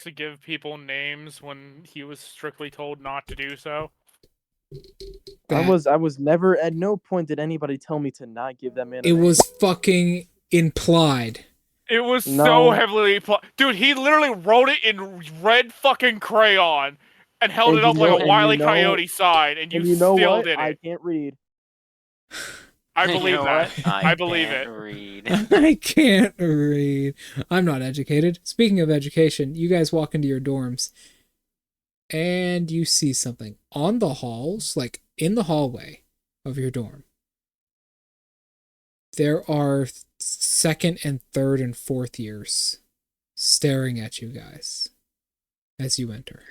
to give people names when he was strictly told not to do so. I was never, at no point did anybody tell me to not give that man a It name. was fucking implied. It was No. so heavily dude, he literally wrote it in red fucking crayon and held it up like a Wile E. Coyote sign, and you know still what? did it. I can't read. I believe know that. what? I believe can't it. Read. I can't read. I'm not educated. Speaking of education, you guys walk into your dorms and you see something on the halls, like in the hallway of your dorm. There are second and third and fourth years staring at you guys as you enter.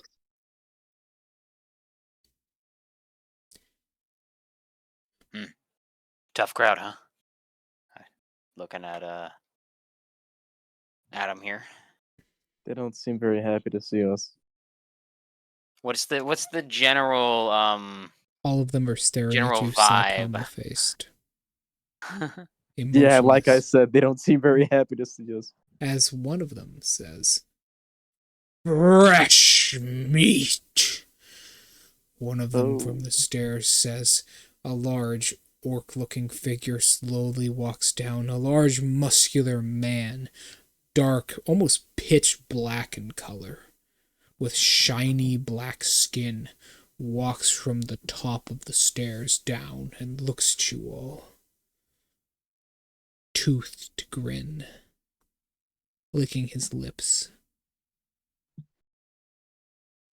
Tough crowd, huh? Looking at Adam here. They don't seem very happy to see us. What's the general All of them are staring general at you, vibe? sarcoma-faced. Yeah, like I Emotionless. said, they don't seem very happy to see us. As one of them says, "Fresh meat." One of them from the stairs says, a large orc-looking figure slowly walks down. A large muscular man, dark, almost pitch black in color, with shiny black skin, walks from the top of the stairs down and looks at you all. Toothed grin, licking his lips.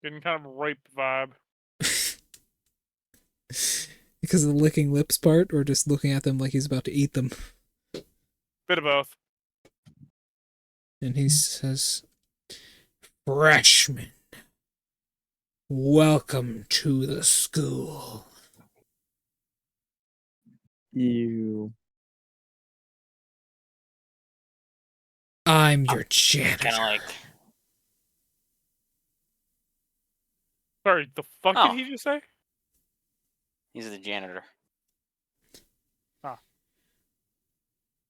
Getting kind of rape vibe. Because of the licking lips part, or just looking at them like he's about to eat them? Bit of both. And he says, "Freshmen, welcome to the school." You. I'm your janitor. Kind of like. Sorry, the fuck Oh. did he just say? He's the janitor.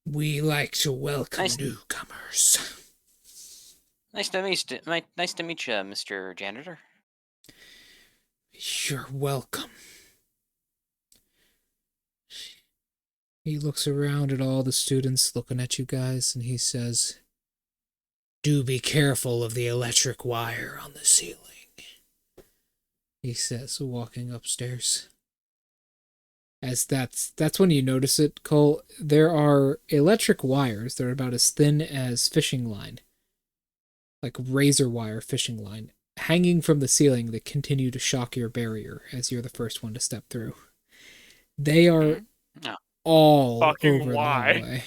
We like to welcome Nice. newcomers. Nice to meet you, Mr. Janitor. You're welcome. He looks around at all the students looking at you guys, and he says, "Do be careful of the electric wire on the ceiling," he says, walking upstairs. As that's when you notice it, Cole. There are electric wires that are about as thin as fishing line, like razor wire fishing line, hanging from the ceiling that continue to shock your barrier as you're the first one to step through. They are all Fucking over why? the hallway.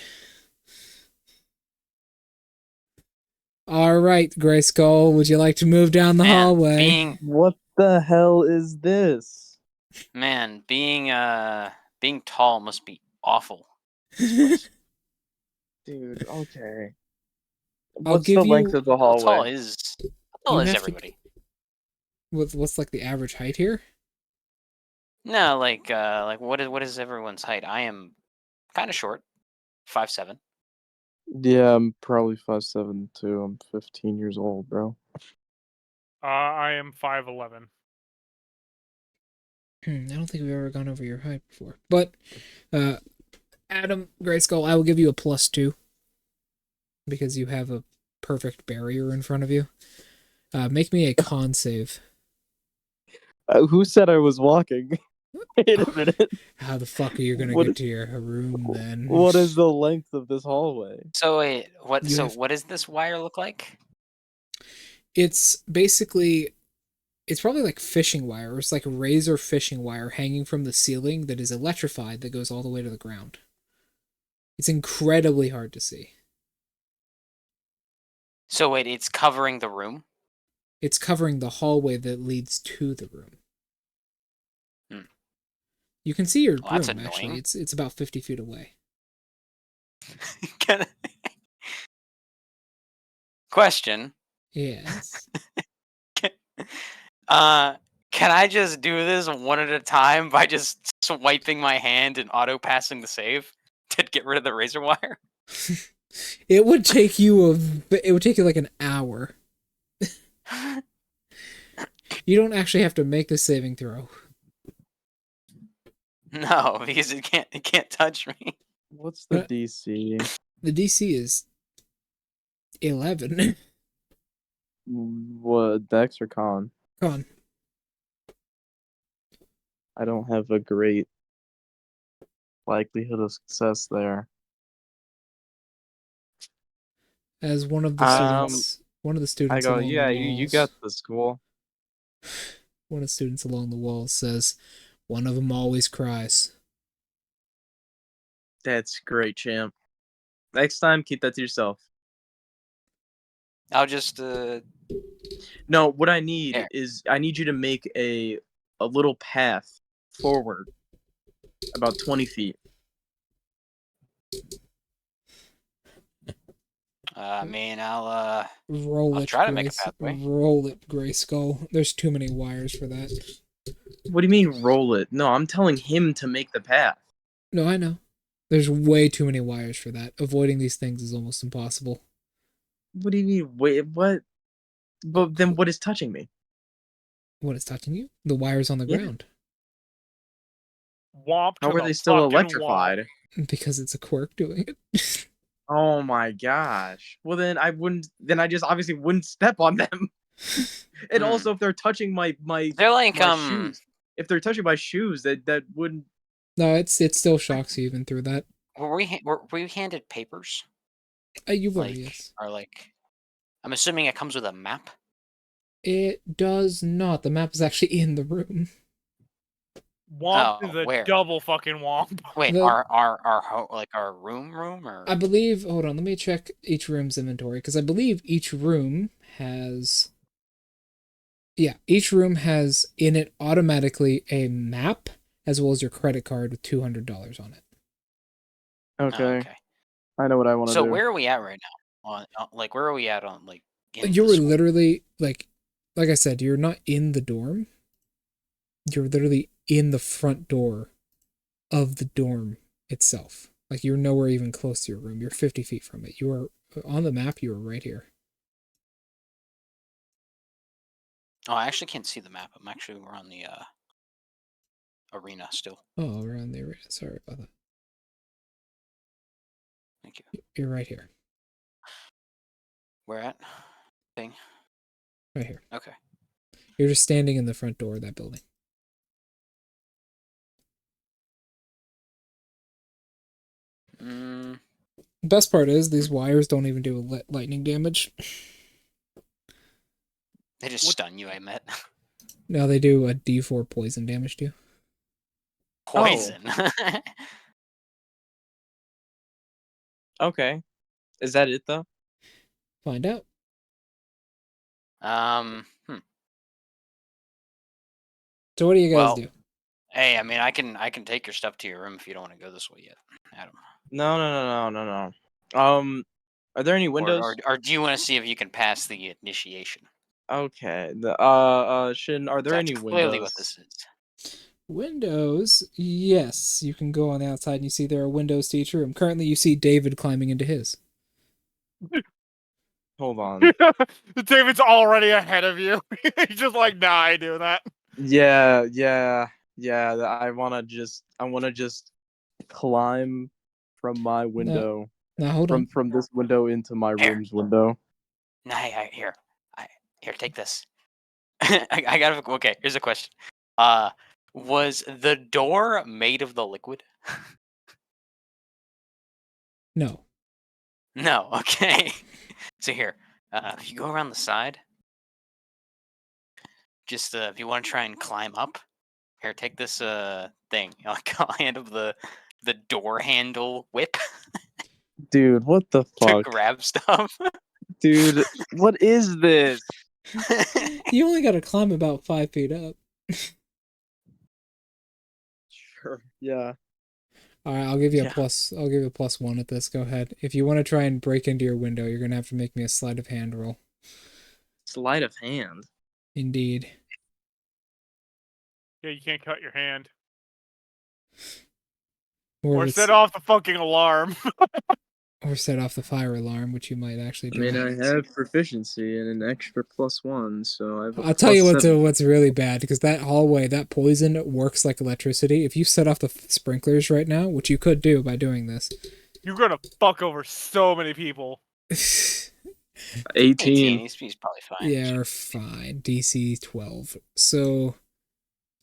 All right, Gray Skull, would you like to move down the hallway? What the hell is this? Man, being tall must be awful. Dude, okay. I'll What's give the length you- of the How tall hallway? is You have to- everybody? What's like the average height here? No, like what is everyone's height? I am kind of short, 5'7". Yeah, I'm probably 5'7" too. I'm 15 years old, bro. I am 5'11". I don't think we've ever gone over your height before. But, Adam, Gray Skull, I will give you a +2. Because you have a perfect barrier in front of you. Make me a con save. Who said I was walking? Wait a minute. How the fuck are you gonna get to your room then? What is the length of this hallway? So wait, what? You So have- what does this wire look like? It's basically, it's probably like fishing wire. It's like razor fishing wire hanging from the ceiling that is electrified that goes all the way to the ground. It's incredibly hard to see. So wait, it's covering the room? It's covering the hallway that leads to the room. You can see your Well, that's room, actually. annoying. It's about 50 feet away. Question. Yes. Can I just do this one at a time by just swiping my hand and auto passing the save to get rid of the razor wire? It would take you like an hour. You don't actually have to make the saving throw. No, because it can't touch me. What's the But- DC? The DC is 11. What, Dex or Con? Con. I don't have a great likelihood of success there. As one of the students, I go, along yeah, the you walls, got the school. one of the students along the wall says, "One of them always cries." That's great, champ. Next time, keep that to yourself. I'll just No, what I need There. is I need you to make a little path forward, about 20 feet. I mean, I'll Roll I'll it, try to make a Grace. pathway. Roll it, Gray Skull. There's too many wires for that. What do you mean roll it? No, I'm telling him to make the path. No, I know. There's way too many wires for that. Avoiding these things is almost impossible. What do you mean? Wait, what? But then what is touching me? What is touching you? The wires on the Yeah. ground. Womp How to are the they still fucking electrified? womp. Because it's a quirk doing it. Oh my gosh. Well, then I wouldn't. Then I just obviously wouldn't step on them. And Hmm. also, if they're touching my they're like my shoes, if they're touching my shoes, that wouldn't. No, it still shocks you even through that. were we handed papers? You were, Like yes. or like I'm assuming it comes with a map. It does not. The map is actually in the room. Womp Oh, to the where? double fucking womp. Wait, The- our room or I believe, hold on, let me check each room's inventory, because I believe each room has, each room has in it automatically a map, as well as your credit card with $200 on it. Okay, Oh, okay. I know what I want to So do. where are we at right now? Like where are we at on like? in You the were school? literally, like I said, you're not in the dorm. You're literally in the front door of the dorm itself. Like, you're nowhere even close to your room. You're 50 feet from it. You are on the map. You are right here. Oh, I actually can't see the map. We're on the arena still. Oh, we're on the arena. Sorry about that. Thank you. You're right here. Where at? Thing. Right here. Okay. You're just standing in the front door of that building. Mm, Best part is these wires don't even do lightning damage. they just stun you. I met No, they do a D4 poison damage to you. poison. Okay, is that it though? Find out. So what do you guys Well, do? hey, I mean, I can take your stuff to your room if you don't want to go this way yet, Adam. No. Are there any windows? Or do you want to see if you can pass the initiation? Okay. Shin, are there That's any clearly windows? what this is. Windows, yes. You can go on the outside and you see there are windows to each room. Currently, you see David climbing into his. Hold on. David's already ahead of you. He's just like, nah, I ain't doing that. Yeah. I wanna just climb from my window, Now, hold on. from this window into my Here. room's window. Nah, here, here, take this. I got okay. Here's a question. Was the door made of the liquid? No. No. Okay. So here, if you go around the side, just if you want to try and climb up, here, take this thing. I'll hand him the door handle whip Dude, what the to fuck? grab stuff. Dude, what is this? You only got to climb about 5 feet up. Sure. Yeah. All right, I'll give you a Yeah. plus. I'll give you a +1 at this. Go ahead. If you want to try and break into your window, you're gonna have to make me a sleight of hand roll. Sleight of hand. Indeed. Yeah, you can't cut your hand. Or Or if set it's, off the fucking alarm. Or set off the fire alarm, which you might actually I do. mean, I have proficiency and an extra +1, so I have. I'll tell you +7. what's really bad, because that hallway, that poison works like electricity. If you set off the sprinklers right now, which you could do by doing this. You're gonna fuck over so many people. 18. He's probably fine. Yeah, or fine. DC 12. So,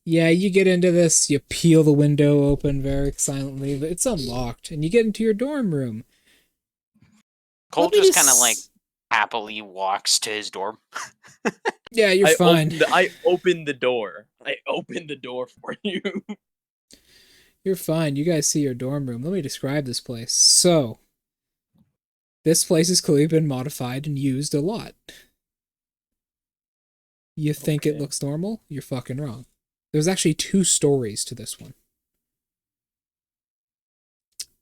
yeah, you get into this, you peel the window open very silently, but it's unlocked, and you get into your dorm room. Cole Let me just kind of like s- happily walks to his dorm. Yeah, you're fine. I opened the door. I opened the door for you. You're fine. You guys see your dorm room. Let me describe this place. So, this place has clearly been modified and used a lot. You think it Okay. looks normal? You're fucking wrong. There's actually 2 stories to this one.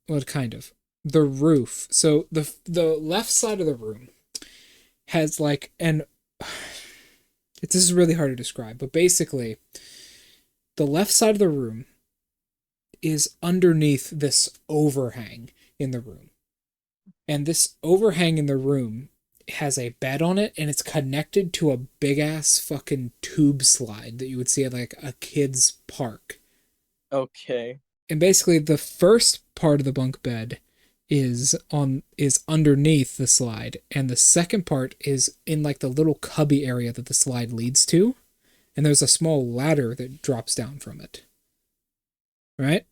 Well, kind of. The roof. So the left side of the room has like this is really hard to describe, but basically the left side of the room is underneath this overhang in the room. And this overhang in the room has a bed on it, and it's connected to a big ass fucking tube slide that you would see at like a kid's park. Okay. And basically the first part of the bunk bed is underneath the slide, and the second part is in like the little cubby area that the slide leads to, and there's a small ladder that drops down from it. Right?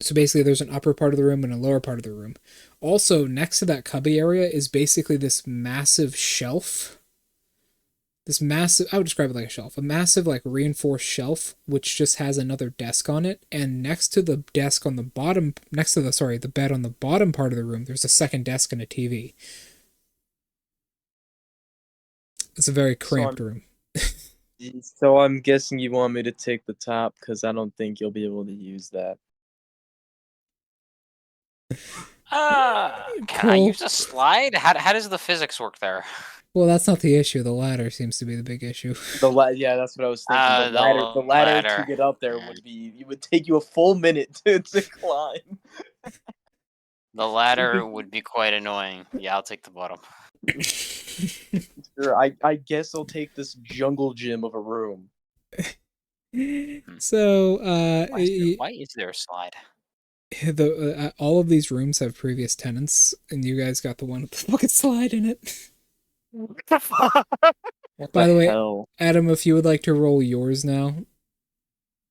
So basically there's an upper part of the room and a lower part of the room. Also, next to that cubby area is basically this massive shelf. I would describe it like a shelf. A massive, like, reinforced shelf, which just has another desk on it. And next to the desk on the bottom, the bed on the bottom part of the room, there's a second desk and a TV. It's a very cramped room. So I'm guessing you want me to take the top, because I don't think you'll be able to use that. Can I use a slide? How does the physics work there? Well, that's not the issue. The ladder seems to be the big issue. Yeah, that's what I was thinking. The ladder to get up there would take you a full minute to climb. The ladder would be quite annoying. Yeah, I'll take the bottom. Sure, I guess I'll take this jungle gym of a room. So, Why is there a slide? all of these rooms have previous tenants, and you guys got the one with the fucking slide in it. What the fuck? By the way, hell? Adam, if you would like to roll yours now,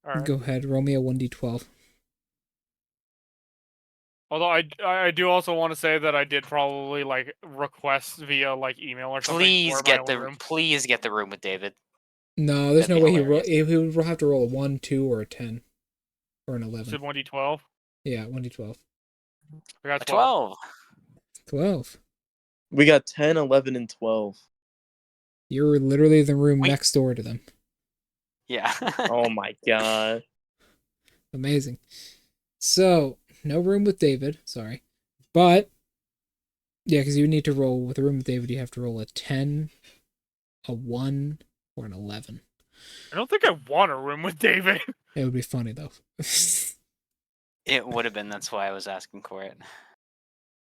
Alright. go ahead. Roll me a 1d12. Although I do also want to say that I did probably like request via like email or something. Please get the room with David. No, there's That'd no be way he would have to roll a 1, 2, or a 10. Or an 11. Said 1d12. Yeah, 1d12. I got 12. 12. We got 10, 11, and 12. You're literally the room Wait. next door to them. Yeah. Oh my god. Amazing. So, no room with David. Sorry. But, yeah, because you need to roll, with a room with David, you have to roll a 10, a 1, or an 11. I don't think I want a room with David. It would be funny, though. It would have been. That's why I was asking for it.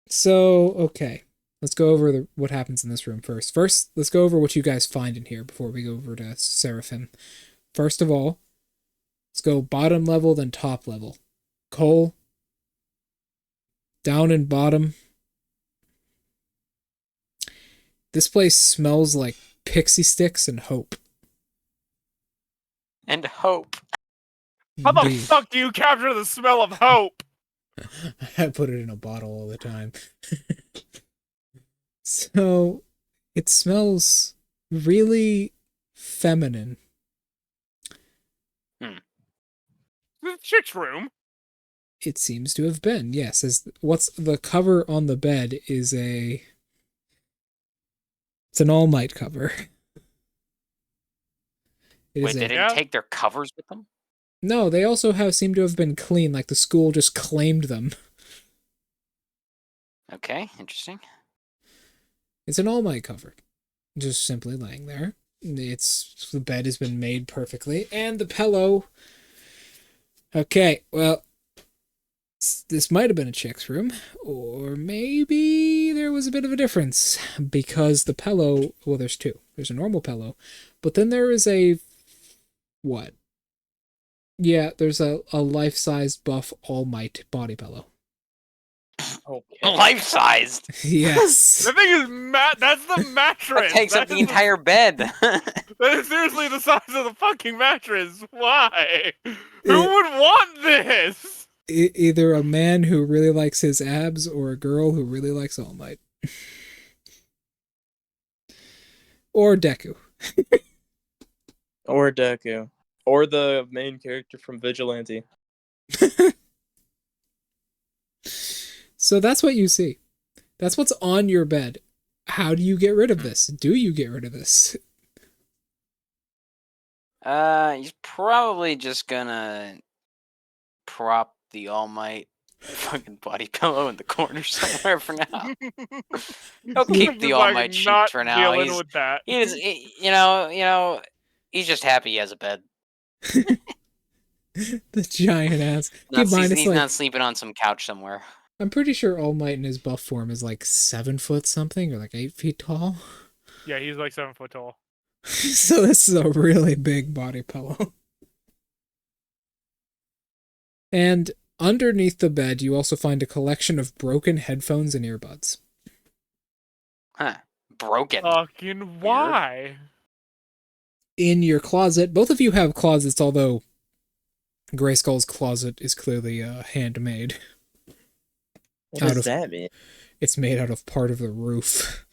So, okay. Let's go over what happens in this room first. First, let's go over what you guys find in here before we go over to Seraphim. First of all, let's go bottom level, then top level. Cole, down and bottom. This place smells like pixie sticks and hope. And hope. How the Indeed. fuck do you capture the smell of hope? I put it in a bottle all the time. So, it smells really feminine. The chick's room. It seems to have been, yes. What's the cover on the bed is it's an All Might cover. Wait, they didn't take their covers with them? No, they also seem to have been clean, like the school just claimed them. Okay, interesting. It's an All Might cover. Just simply laying there. The bed has been made perfectly, and the pillow. Okay, well, This might have been a chick's room, or maybe there was a bit of a difference because the pillow. Well, there's two. There's a normal pillow, but then there is a what? Yeah, there's a life-sized buff All Might body pillow. Okay. Life-sized. Yes. The thing is, that's the mattress. That takes up That the is entire bed. That is seriously the size of the fucking mattress. Why? Who would want this? Either a man who really likes his abs or a girl who really likes All Might. Or Deku. Or Deku. Or the main character from Vigilante. So that's what you see. That's what's on your bed. How do you get rid of this? Do you get rid of this? He's probably just gonna prop the All Might fucking body pillow in the corner somewhere for now. He'll keep the Just, All like, Might sheet not for now. dealing with that. You know, he's just happy he has a bed. The giant ass. Not, Keep in mind, he's it's like, not sleeping on some couch somewhere. I'm pretty sure All Might in his buff form is like 7 foot something or like 8 feet tall. Yeah, he's like 7 foot tall. So this is a really big body pillow. And underneath the bed, you also find a collection of broken headphones and earbuds. Huh. Broken. Fucking why? In your closet, both of you have closets, although Grayskull's closet is clearly handmade. What Out does of- that mean? It's made out of part of the roof.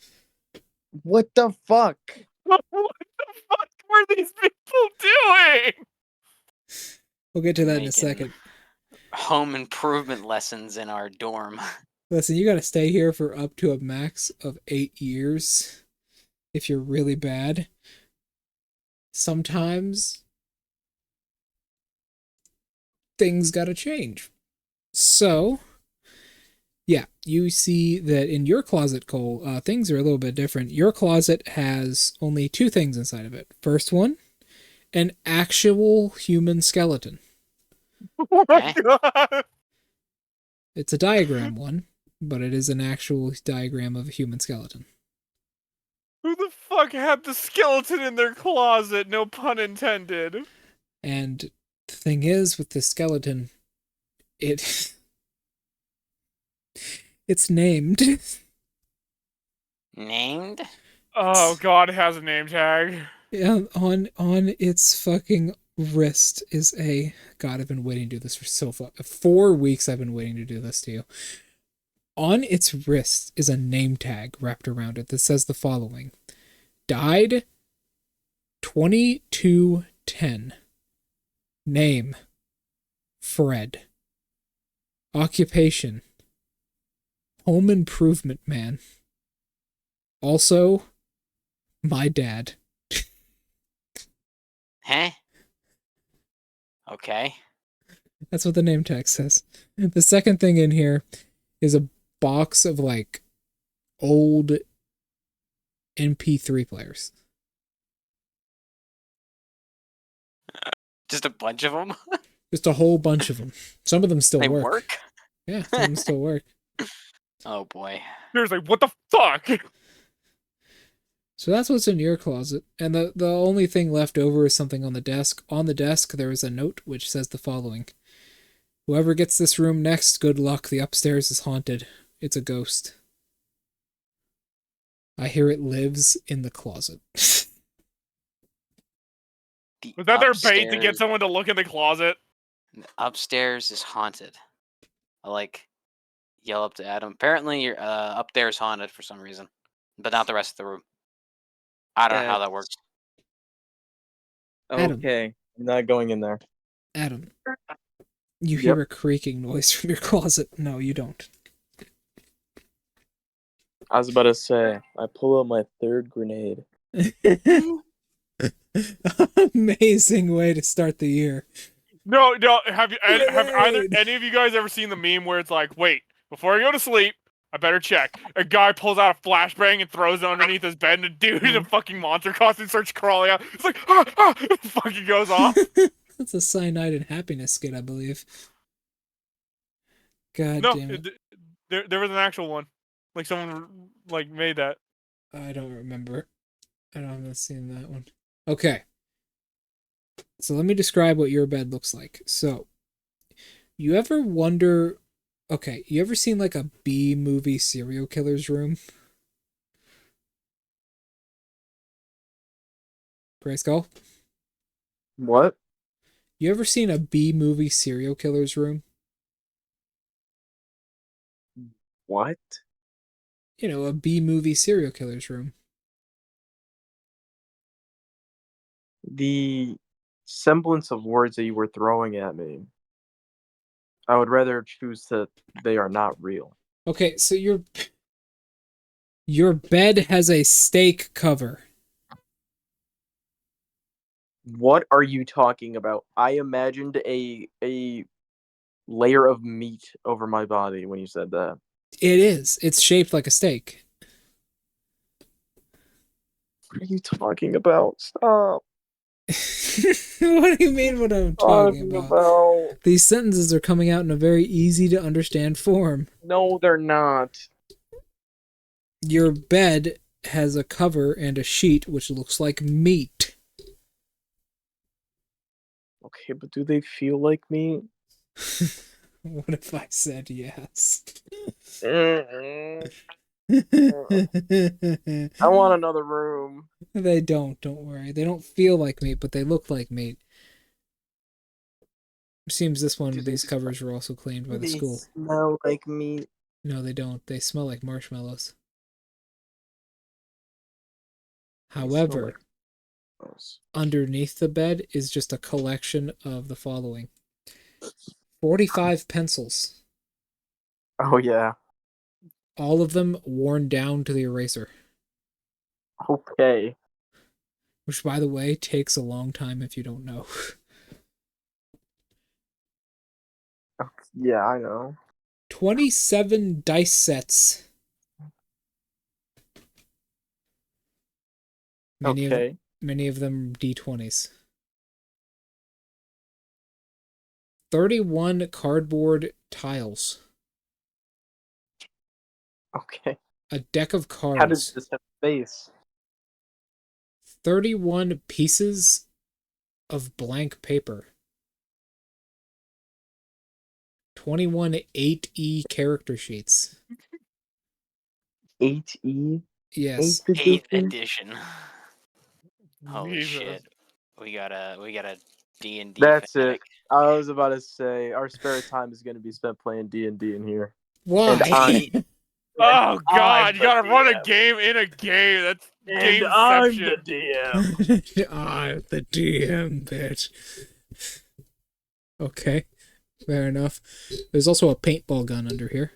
What the fuck? What the fuck were these people doing? We'll get to that in a Making second. Home improvement lessons in our dorm. Listen, you gotta stay here for up to a max of 8 years if you're really bad. Sometimes things gotta change. So, yeah, you see that in your closet, Cole, things are a little bit different. Your closet has only 2 things inside of it. First one, an actual human skeleton. Oh my Eh? god. It's a diagram one, but it is an actual diagram of a human skeleton. Who the fuck had the skeleton in their closet? No pun intended. And the thing is, with the skeleton, it's named. Named? Oh god, it has a name tag. Yeah, on its fucking wrist is a... God, I've been waiting to do this for so 4 weeks. I've been waiting to do this to you. On its wrist is a name tag wrapped around it that says the following: died 2210. Name: Fred. Occupation: home improvement man. Also, my dad. Huh? Okay. That's what the name tag says. The second thing in here is a box of like old MP3 players. Just a bunch of them? Just a whole bunch of them. Some of them still They work. work? Yeah, some of them still work. Oh boy. Seriously, what the fuck? So that's what's in your closet. And the only thing left over is something on the desk. On the desk, there is a note which says the following: whoever gets this room next, good luck. The upstairs is haunted. It's a ghost. I hear it lives in the closet. The Was that their bait to get upstairs- someone to look in the closet? Upstairs is haunted. I like yell up to Adam. Apparently, you're up there is haunted for some reason, but not the rest of the room. I don't know how that works. Adam. Okay, I'm not going in there. Adam, you hear a creaking noise from your closet. No, you don't. I was about to say, I pull out my third grenade. Amazing way to start the year. No. Have either Grenade! any of you guys ever seen the meme where it's like, wait, before I go to sleep, I better check. A guy pulls out a flashbang and throws it underneath his bed, and a dude in a fucking monster costume starts crawling out. It's like, it fucking goes off. That's a Cyanide and Happiness skit, I believe. God No, damn it. there was an actual one. Like someone like made that. I don't remember. I don't haven't seen that one. Okay. So let me describe what your bed looks like. So, you ever wonder... Okay, you ever seen like a B-movie serial killer's room? Grayskull? What? You ever seen a B-movie serial killer's room? What? You know, a B-movie serial killer's room. The semblance of words that you were throwing at me, I would rather choose that they are not real. Okay, so your bed has a steak cover. What are you talking about? I imagined a layer of meat over my body when you said that. It is. It's shaped like a steak. What are you talking about? Stop. What do you mean what I'm talking about? These sentences are coming out in a very easy to understand form. No, they're not. Your bed has a cover and a sheet which looks like meat. Okay, but do they feel like meat? What if I said yes? I want another room. They don't worry. They don't feel like meat, but they look like meat. Seems this one, these covers were also cleaned by the school. Smell like meat. No, they don't. They smell like marshmallows. However, underneath the bed is just a collection of the following. 45 pencils. Oh, yeah. All of them worn down to the eraser. Okay. Which, by the way, takes a long time if you don't know. Yeah, I know. 27 dice sets. Many of them D20s. 31 cardboard tiles. Okay. A deck of cards. How does this have space? 31 pieces of blank paper. 21 8E character sheets. 8E? Yes. 8th edition. Holy Jesus. shit. We got a D&D That's fanatic. it. I was about to say, our spare time is going to be spent playing D&D in here. Why? Oh God! You gotta run a DM. game in a game. That's And I'm the gameception. DM. I'm the DM, bitch. Okay. Fair enough. There's also a paintball gun under here.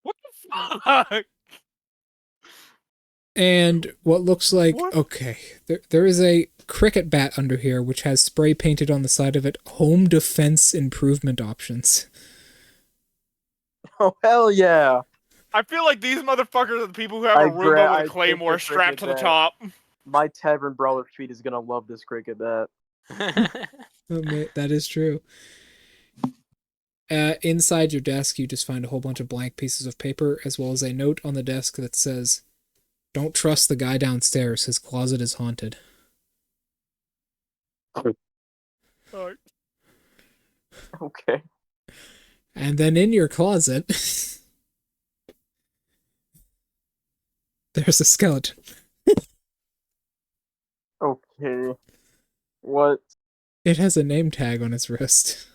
What the fuck? And what looks like... What? Okay. There is a cricket bat under here, which has spray painted on the side of it, home defense improvement options. Oh, hell yeah. I feel like these motherfuckers are the people who have a Roomba with a Claymore strapped to the top. My Tavern Brawler feed is going to love this cricket bat. That is true. Inside your desk, you just find a whole bunch of blank pieces of paper, as well as a note on the desk that says, "Don't trust the guy downstairs. His closet is haunted." Okay. And then in your closet, there's a skeleton. Okay. What? It has a name tag on its wrist.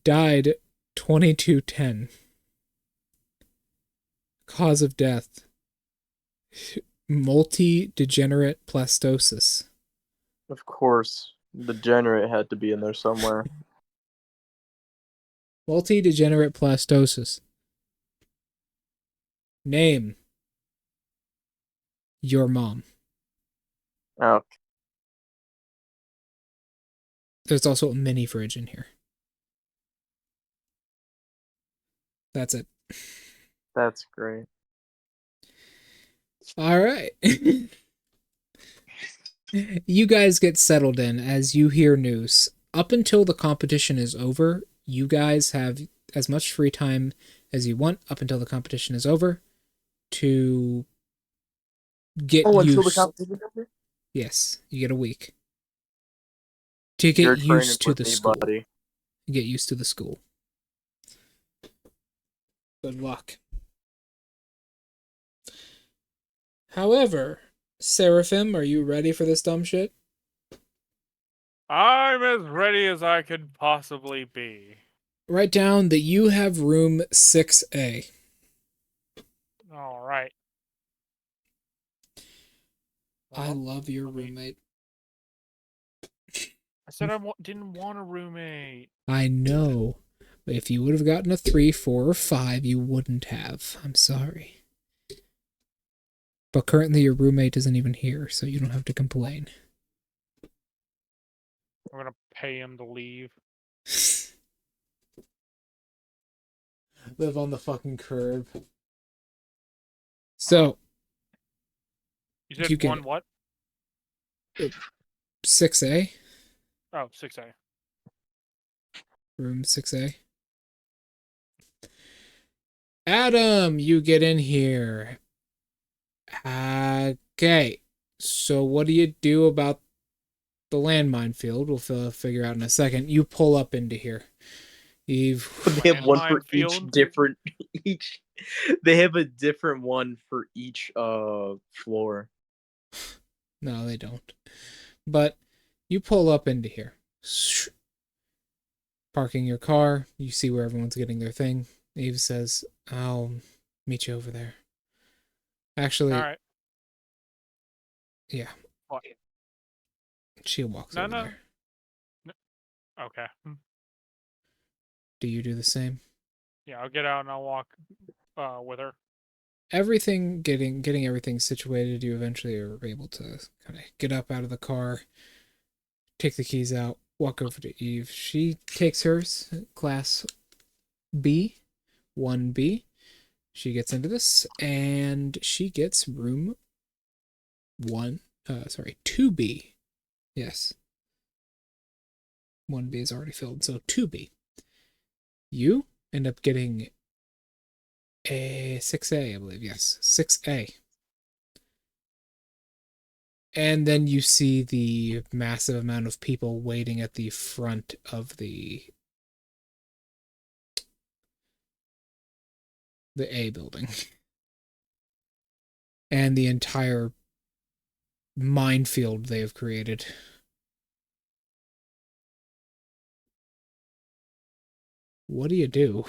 Died 2210. Cause of death: multi-degenerate plastosis. Of course. The degenerate had to be in there somewhere. Multi-degenerate plastosis. Name: your mom. Oh, There's also a mini fridge in here. That's it. that's great. All right. You guys get settled in as you hear news. Up until the competition is over, you guys have as much free time as you want up until the competition is over to get Oh, until the used. competition is over? Yes, you get a week to get You're training used to with the me, school. buddy. Get used to the school. Good luck. However, Seraphim, are you ready for this dumb shit? I'm as ready as I could possibly be. Write down that you have room 6A. All right. I Well, love your let me- roommate. I said I didn't want a roommate. I know. But if you would have gotten a 3, 4, or 5, you wouldn't have. I'm sorry. But currently your roommate isn't even here, so you don't have to complain. I'm gonna pay him to leave. Live on the fucking curb. So, You said you get one what? 6A? Oh, 6A. Room 6A. Adam, you get in here. Okay. So what do you do about the landmine field? We'll figure out in a second. You pull up into here. They have one for Landmine each field? different each. They have a different one for each floor. No, they don't. But you pull up into here. Parking your car. You see where everyone's getting their thing. Eve says, I'll meet you over there. Actually, All right. yeah. What? She walks over there. Okay. Do you do the same? Yeah, I'll get out and I'll walk with her. Everything, getting everything situated, you eventually are able to kind of get up out of the car, take the keys out, walk over to Eve. She takes hers, class B, 1B. She gets into this, and she gets room 2B. Yes. 1B is already filled, so 2B. You end up getting a 6A, I believe. Yes, 6A. And then you see the massive amount of people waiting at the front of the A building. And the entire minefield they have created. What do you do?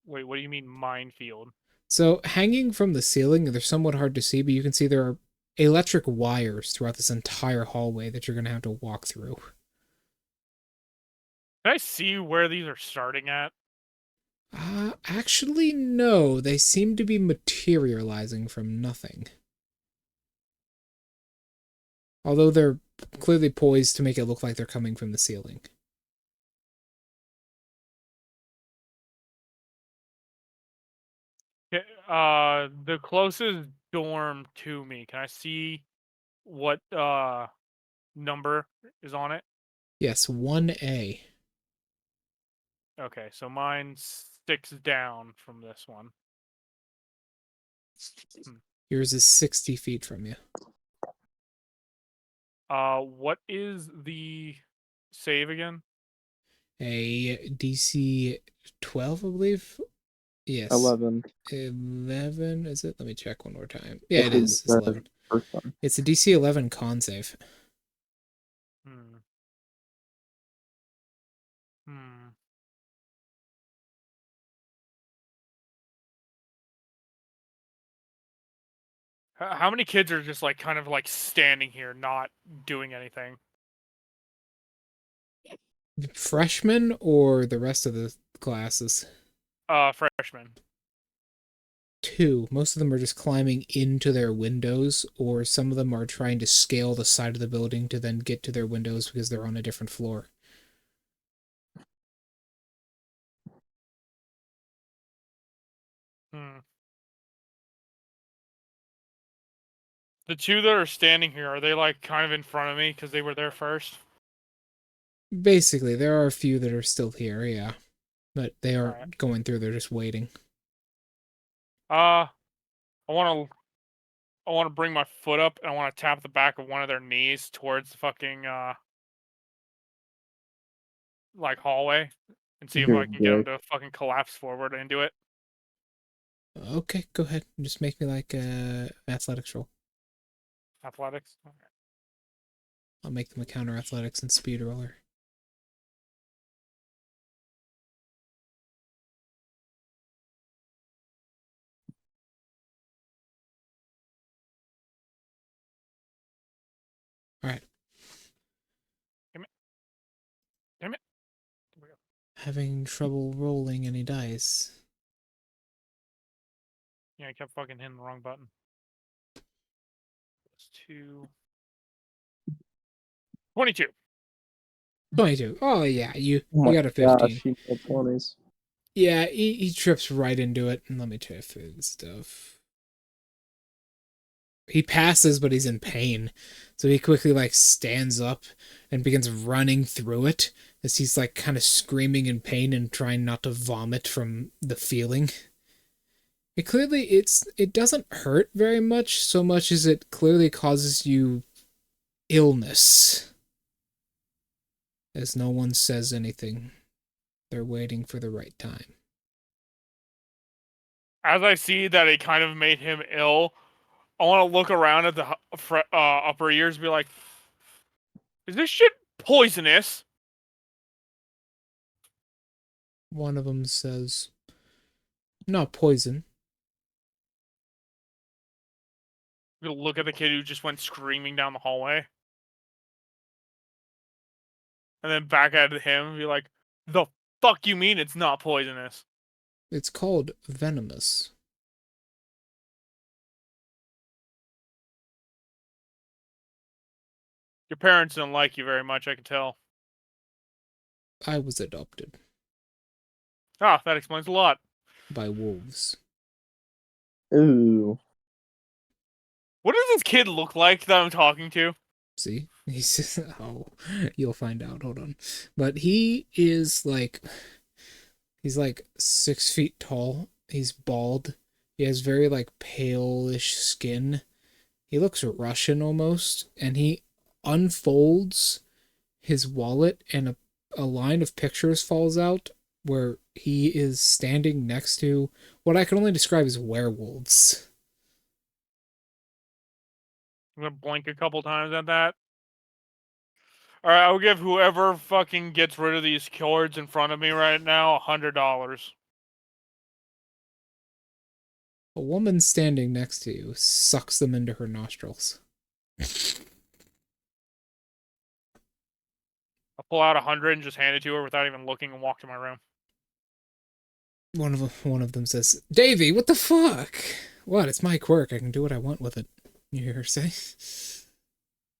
Wait, what do you mean minefield? So, hanging from the ceiling, they're somewhat hard to see, but you can see there are electric wires throughout this entire hallway that you're going to have to walk through. Can I see where these are starting at? Actually, no. They seem to be materializing from nothing. Although they're clearly poised to make it look like they're coming from the ceiling. The closest dorm to me. Can I see what number is on it? Yes, 1A. Okay, so mine's 6 down from this one. Yours is 60 feet from you. What is the save again? A DC 12, I believe? Yes. 11. 11, is it? Let me check one more time. Yeah, it is. It's 11. First one. It's a DC 11 con save. Hmm. Hmm. How many kids are just like kind of like standing here, not doing anything? Freshmen or the rest of the classes? Freshmen. 2. Most of them are just climbing into their windows, or some of them are trying to scale the side of the building to then get to their windows because they're on a different floor. Hmm. The 2 that are standing here, are they like kind of in front of me because they were there first? Basically, there are a few that are still here, yeah. But they aren't Alright. going through, they're just waiting. I want to bring my foot up and I want to tap the back of one of their knees towards the fucking like hallway and see if You're I a can get them dick. to fucking collapse forward into it. Okay, go ahead. Just make me like a athletics roll. Athletics. Okay. I'll make them a counter athletics and speed roller. Alright. Damn it. Damn it. There we go. Having trouble rolling any dice. Yeah, I kept fucking hitting the wrong button. It's 22. 22. Oh yeah, you Oh my got a 15. gosh, you got 20s. Yeah, he trips right into it. And let me check for the stuff. He passes, but he's in pain. So he quickly like stands up and begins running through it as he's like kind of screaming in pain and trying not to vomit from the feeling. It doesn't hurt very much, so much as it clearly causes you illness. As no one says anything. They're waiting for the right time. As I see that it kind of made him ill, I want to look around at the upper ears and be like, is this shit poisonous? One of them says, not poison. I'm gonna look at the kid who just went screaming down the hallway. And then back at him and be like, the fuck you mean it's not poisonous? It's called venomous. Your parents don't like you very much, I can tell. I was adopted Ah, that explains a lot. by wolves. Ooh. What does this kid look like that I'm talking to? See? He's just, oh, you'll find out. Hold on. But he's like 6 feet tall. He's bald. He has very like palish skin. He looks Russian almost. And he unfolds his wallet and a line of pictures falls out where he is standing next to what I can only describe as werewolves. I'm gonna blink a couple times at that. Alright, I'll give whoever fucking gets rid of these cords in front of me right now $100. A woman standing next to you sucks them into her nostrils. I'll pull out 100 and just hand it to her without even looking and walk to my room. One of them says, "Davey, what the fuck? What? It's my quirk. I can do what I want with it." You hear her say?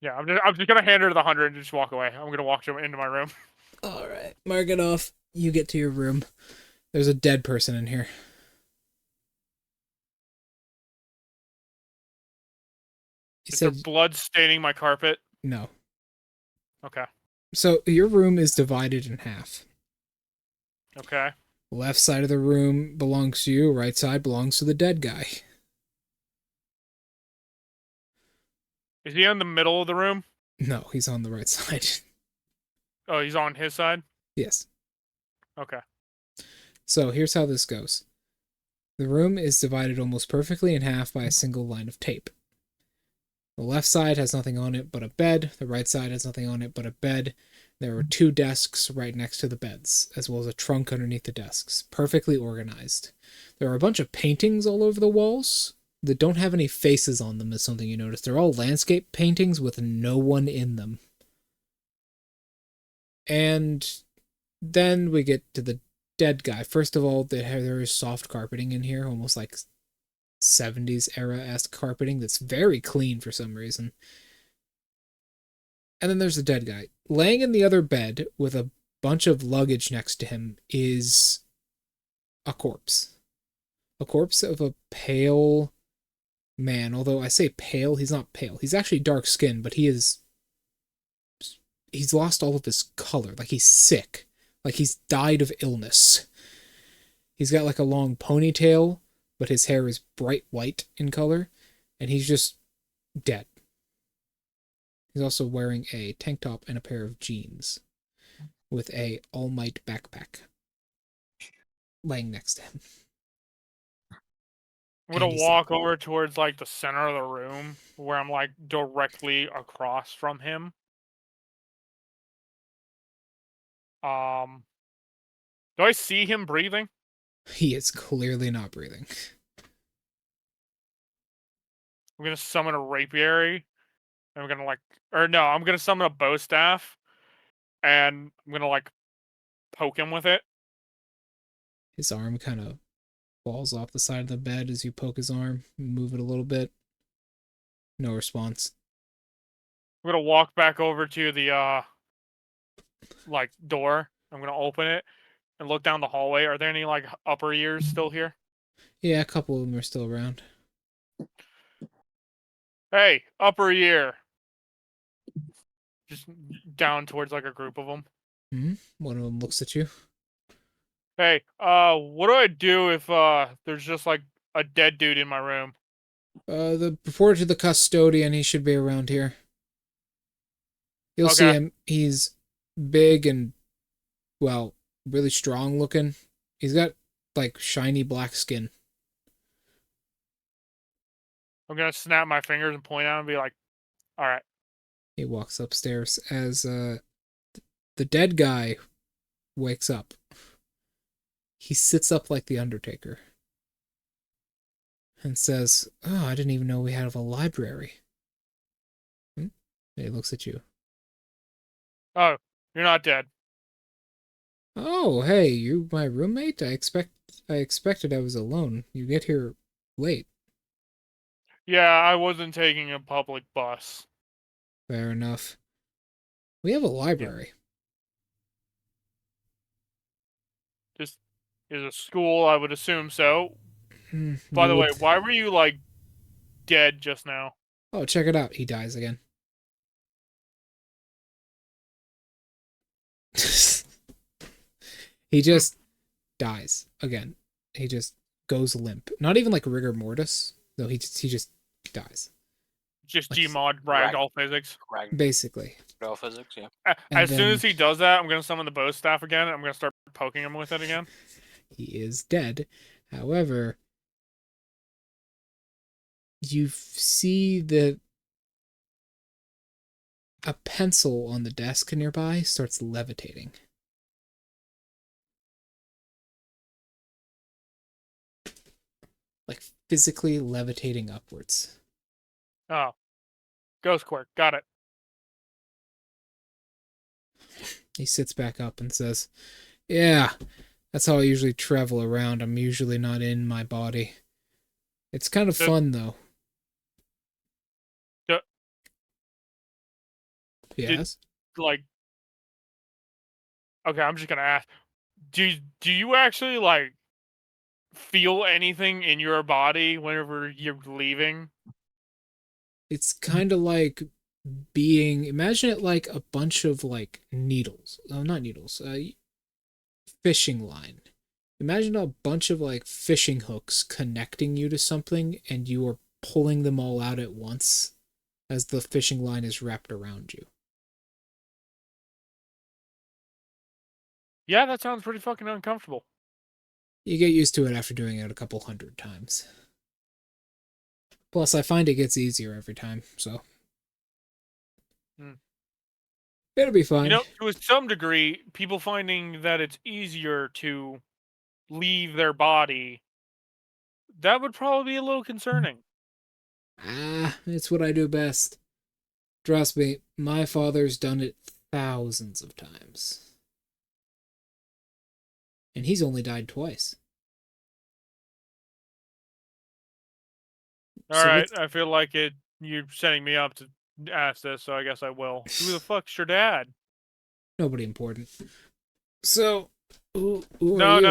Yeah, I'm just gonna hand her the 100 and just walk away. I'm gonna walk into my room. All right, mark it off. You get to your room. There's a dead person in here. He Is there said, blood staining my carpet? "No." Okay. So your room is divided in half. Okay. Left side of the room belongs to you. Right side belongs to the dead guy. Is he in the middle of the room? No, he's on the right side. Oh, he's on his side? Yes. Okay. So here's how this goes. The room is divided almost perfectly in half by a single line of tape. The left side has nothing on it but a bed. The right side has nothing on it but a bed. There are 2 desks right next to the beds, as well as a trunk underneath the desks, perfectly organized. There are a bunch of paintings all over the walls that don't have any faces on them, is something you notice. They're all landscape paintings with no one in them. And then we get to the dead guy. First of all, there is soft carpeting in here, almost like 70s era-esque carpeting that's very clean for some reason. And then there's the dead guy. Laying in the other bed with a bunch of luggage next to him is a corpse. A corpse of a pale man. Although I say pale, he's not pale. He's actually dark skinned, but he is he's lost all of his color. Like he's sick. Like he's died of illness. He's got like a long ponytail, but his hair is bright white in color, and he's just dead. He's also wearing a tank top and a pair of jeans with a All Might backpack laying next to him. I'm gonna And he's- walk over towards like the center of the room where I'm like directly across from him. Do I see him breathing? He is clearly not breathing. I'm gonna summon a rapiary. And I'm gonna like, or no, I'm gonna summon a bow staff, and I'm gonna like poke him with it. His arm kind of falls off the side of the bed as you poke his arm, move it a little bit. No response. I'm gonna walk back over to the like door. I'm gonna open it and look down the hallway. Are there any like upper ears still here? Yeah, a couple of them are still around. Hey, upper ear. Just down towards like a group of them. One of them looks at you. Hey, what do I do if there's just like a dead dude in my room? The report to the custodian. He should be around here. You'll see Okay. him. He's big and, well, really strong looking. He's got like shiny black skin. I'm gonna snap my fingers and point at him and be like, all right. He walks upstairs as the dead guy wakes up. He sits up like the Undertaker and says, "Oh, I didn't even know we had a library." And he looks at you. Oh, you're not dead. "Oh, hey, you my roommate? I expected I was alone. You get here late." Yeah, I wasn't taking a public bus. Fair enough. We have a library. This is a school, I would assume so. By You the way, would- why were you like dead just now? Oh, check it out. He dies again. He just dies again. He just goes limp. Not even like rigor mortis. No, he just dies. Just Like- Gmod ragdoll physics. Basically. Ragdoll physics, yeah. And As soon as then- he does that, I'm gonna summon the bow staff again. I'm gonna start poking him with it again. He is dead. However, you see that a pencil on the desk nearby starts levitating. Like physically levitating upwards. Oh, ghost quirk, got it. He sits back up and says, "Yeah, that's how I usually travel around. I'm usually not in my body. It's kind of The- fun, though." The- Yes? Like, okay, I'm just gonna ask. Do you actually like feel anything in your body whenever you're leaving? It's kind of like being, imagine it like a bunch of like needles. No, not needles. Fishing line. Imagine a bunch of like fishing hooks connecting you to something and you are pulling them all out at once as the fishing line is wrapped around you. Yeah, that sounds pretty fucking uncomfortable. You get used to it after doing it a couple hundred times. Plus, I find it gets easier every time, so. It'll be fine. You know, to some degree, people finding that it's easier to leave their body, that would probably be a little concerning. It's what I do best. Trust me, my father's done it thousands of times. And he's only died twice. All So right, what's- I feel like you're setting me up to ask this, so I guess I will. Who the fuck's your dad? Nobody important. So, who are No, you?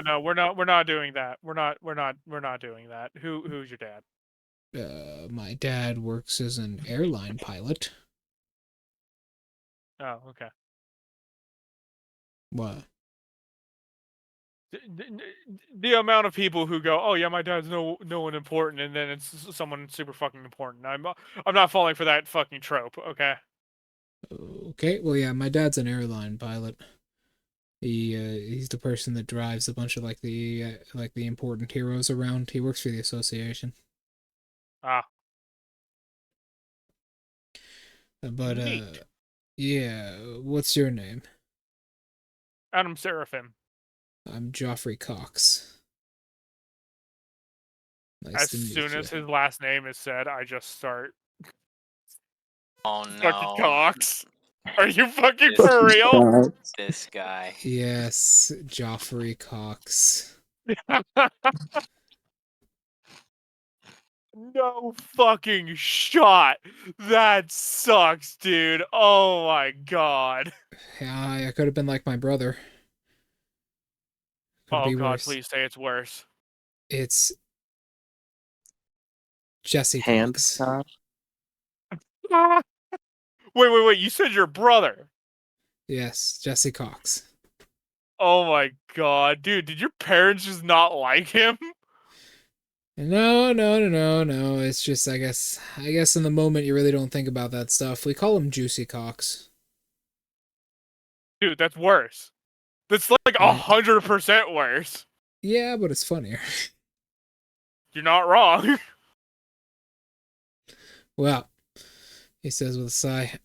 no. We're not doing that. We're not doing that. Who's your dad? My dad works as an airline pilot. Oh, okay. What? The amount of people who go, "Oh yeah, my dad's no one important," and then it's someone super fucking important. I'm not falling for that fucking trope. Okay. Okay, well, yeah, my dad's an airline pilot. He's the person that drives a bunch of like the important heroes around. He works for the association. Ah. But Neat. yeah, what's your name? Adam Seraphim. I'm Joffrey Cox. Nice As to meet soon you. as his last name is said, I just start Oh fucking no. Cox. Are you fucking This- for real? This guy. Yes, Joffrey Cox. No fucking shot. That sucks, dude. Oh my god. Yeah, I could have been like my brother. Could Oh be god, worse. please say it's worse. It's Jesse Hand Cox. shot? Wait. You said your brother. Yes, Jesse Cox. Oh my god, dude, did your parents just not like him? No. It's just I guess in the moment you really don't think about that stuff. We call him Juicy Cox. Dude, that's worse. That's like 100% worse. Yeah, but it's funnier. You're not wrong. Well, he says with a sigh,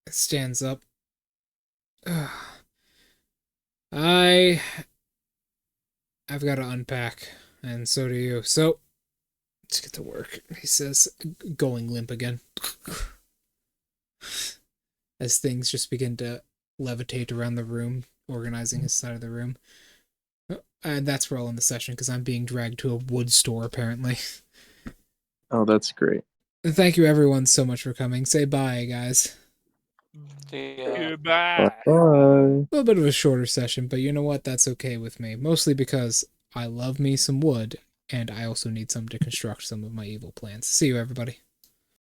stands up. I've got to unpack, and so do you. So, let's get to work, he says, going limp again. As things just begin to levitate around the room, organizing his side of the room. And that's where I'll end the session, because I'm being dragged to a wood store, apparently. Oh, that's great. Thank you, everyone, so much for coming. Say bye, guys. Goodbye. Bye. A little bit of a shorter session, but you know what? That's okay with me. Mostly because I love me some wood, and I also need some to construct some of my evil plans. See you, everybody.